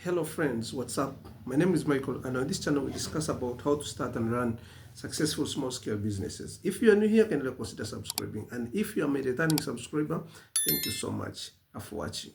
Hello friends, what's up? My name is Michael, and on this channel we discuss about how to start and run successful small-scale businesses. If you are new here, kindly consider subscribing, and if you are a returning subscriber, thank you so much for watching.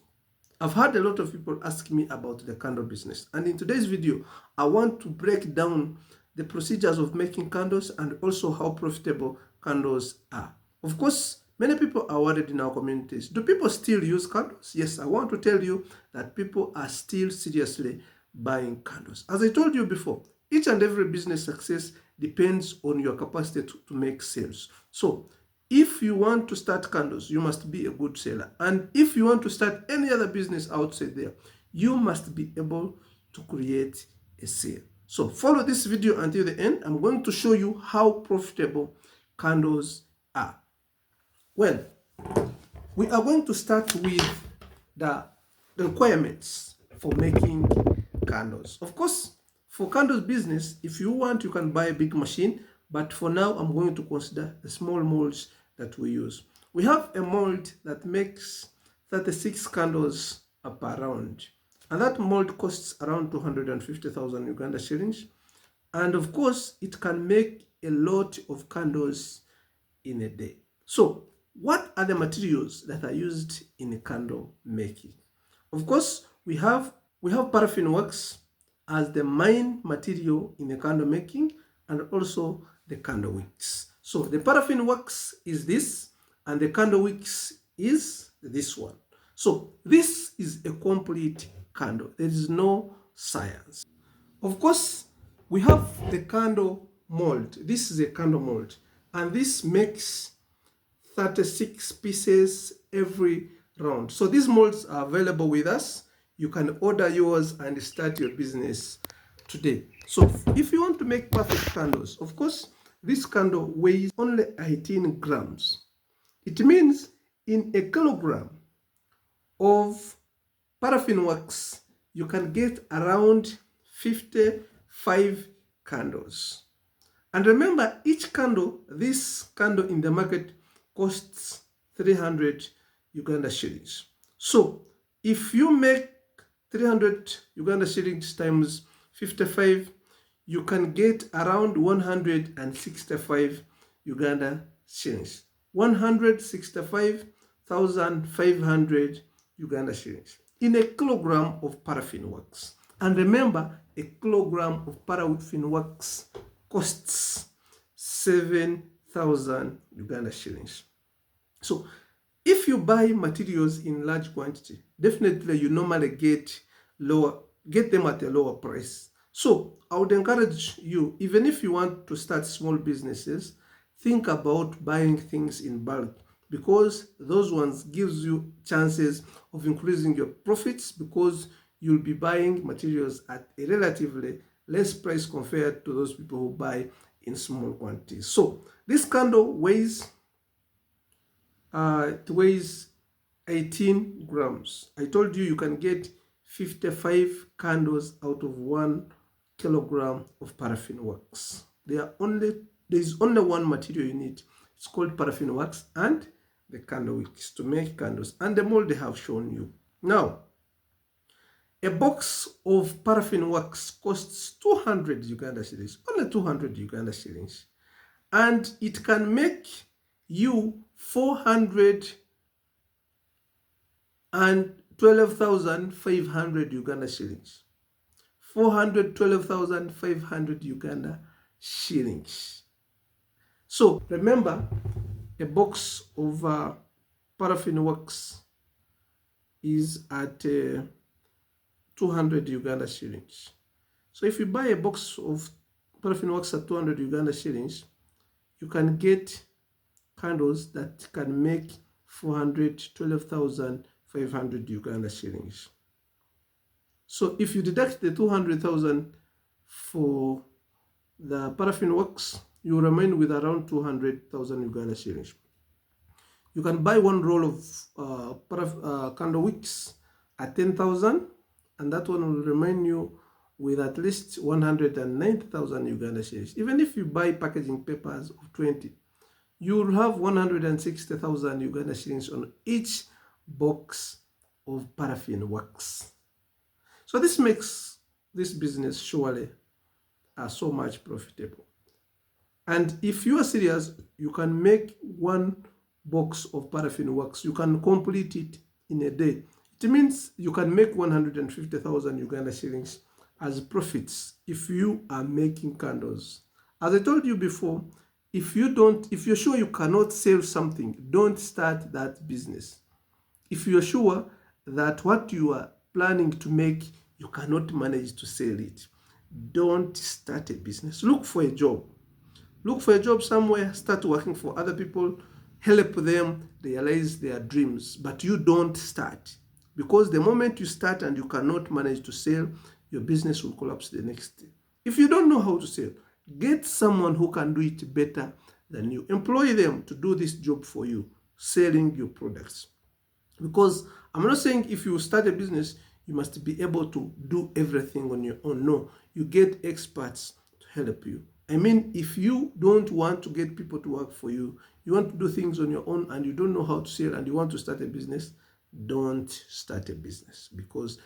I've had a lot of people ask me about the candle business, and in today's video I want to break down the procedures of making candles and also how profitable candles are. Of course, many people are worried in our communities. Do people still use candles? Yes, I want to tell you that people are still seriously buying candles. As I told you before, each and every business success depends on your capacity to make sales. So, if you want to start candles, you must be a good seller. And if you want to start any other business outside there, you must be able to create a sale. So follow this video until the end. I'm going to show you how profitable candles are. Well, we are going to start with the requirements for making candles. Of course, for candles business, if you want, you can buy a big machine. But for now, I'm going to consider the small molds that we use. We have a mold that makes 36 candles per round. And that mold costs around 250,000 Uganda shillings. And of course, it can make a lot of candles in a day. So, what are the materials that are used in candle making? Of course, we have paraffin wax as the main material in the candle making, and also the candle wicks. So the paraffin wax is this, and the candle wicks is this one. So this is a complete candle. There is no science. Of course, we have the candle mold. This is a candle mold, and this makes 36 pieces every round. So these molds are available with us. You can order yours and start your business today. So if you want to make perfect candles, of course, this candle weighs only 18 grams. It means in a kilogram of paraffin wax, you can get around 55 candles. And remember, each candle, this candle in the market costs 300 Uganda shillings. So if you make 300 Uganda shillings times 55, you can get around 165 Uganda shillings. 165,500 Uganda shillings in a kilogram of paraffin wax. And remember, a kilogram of paraffin wax costs 7,000 Uganda shillings. So if you buy materials in large quantity, definitely you normally get them at a lower price. So I would encourage you, even if you want to start small businesses, think about buying things in bulk, because those ones gives you chances of increasing your profits, because you'll be buying materials at a relatively less price compared to those people who buy in small quantities. So this candle weighs 18 grams. I told you can get 55 candles out of 1 kilogram of paraffin wax. There is only one material you need. It's called paraffin wax and the candle wicks to make candles, and the mold they have shown you. Now, a box of paraffin wax costs 200 Uganda shillings, only 200 Uganda shillings, and it can make you 412,500 Uganda shillings. 412,500 Uganda shillings. So remember, a box of paraffin wax is at 200 Uganda shillings. So if you buy a box of paraffin wax at 200 Uganda shillings, you can get candles that can make 412,500 Uganda shillings. So if you deduct the 200,000 for the paraffin wax, you remain with around 200,000 Uganda shillings. You can buy one roll of candle wicks at 10,000, and that one will remain you with at least 190,000 Uganda shillings. Even if you buy packaging papers of 20, you will have 160,000 Uganda shillings on each box of paraffin wax. So this makes this business surely so much profitable. And if you are serious, you can make one box of paraffin wax. You can complete it in a day. It means you can make 150,000 Uganda shillings as profits if you are making candles. As I told you before, if you're sure you cannot sell something, don't start that business. If you're sure that what you are planning to make, you cannot manage to sell it, don't start a business. Look for a job. Look for a job somewhere, start working for other people, help them realize their dreams, but you don't start. Because the moment you start and you cannot manage to sell, your business will collapse the next day. If you don't know how to sell, get someone who can do it better than you. Employ them to do this job for you, selling your products. Because I'm not saying if you start a business, you must be able to do everything on your own. No, you get experts to help you. I mean, if you don't want to get people to work for you, you want to do things on your own and you don't know how to sell and you want to start a business, don't start a business, because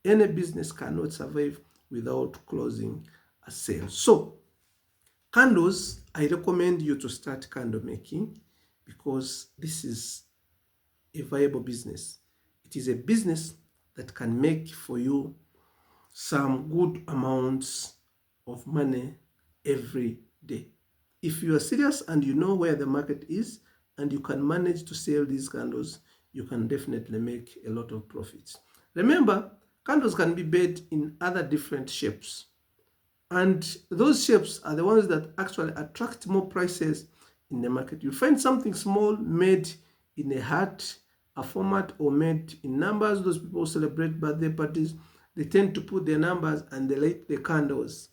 any business cannot survive without closing a sale. So, candles, I recommend you to start candle making because this is a viable business. It is a business that can make for you some good amounts of money every day. If you are serious and you know where the market is and you can manage to sell these candles, you can definitely make a lot of profits. Remember, candles can be made in other different shapes. And those shapes are the ones that actually attract more prices in the market. You find something small made in a heart, a format, or made in numbers. Those people celebrate birthday parties. They tend to put their numbers and they light the candles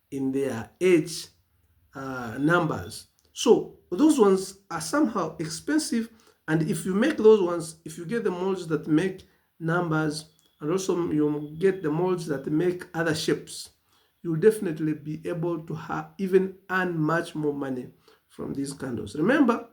in their age numbers. So those ones are somehow expensive. And if you make those ones, if you get the molds that make numbers, and also you get the molds that make other shapes, you'll definitely be able to even earn much more money from these candles. Remember,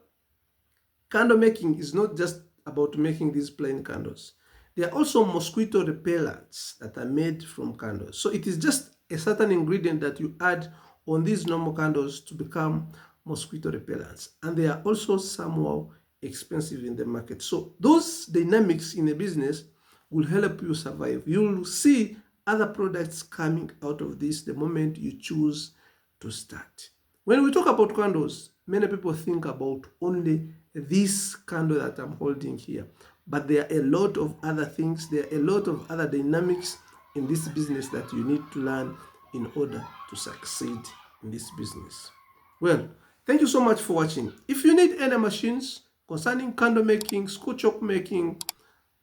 candle making is not just about making these plain candles. There are also mosquito repellents that are made from candles. So it is just a certain ingredient that you add on these normal candles to become mosquito repellents. And they are also somehow expensive in the market. So those dynamics in a business will help you survive. You'll see other products coming out of this the moment you choose to start. When we talk about candles, many people think about only this candle that I'm holding here. But there are a lot of other things, there are a lot of other dynamics in this business that you need to learn in order to succeed in this business. Well, thank you so much for watching. If you need any machines concerning candle making, Schoolchalk making,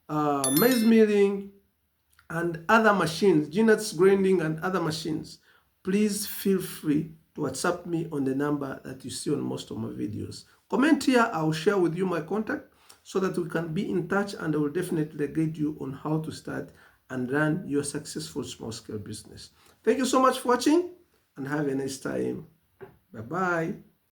maize milling, and other machines, nuts grinding and other machines, please feel free to WhatsApp me on the number that you see on most of my videos. Comment here, I'll share with you my contact so that we can be in touch, and I will definitely guide you on how to start and run your successful small-scale business. Thank you so much for watching and have a nice time. Bye-bye.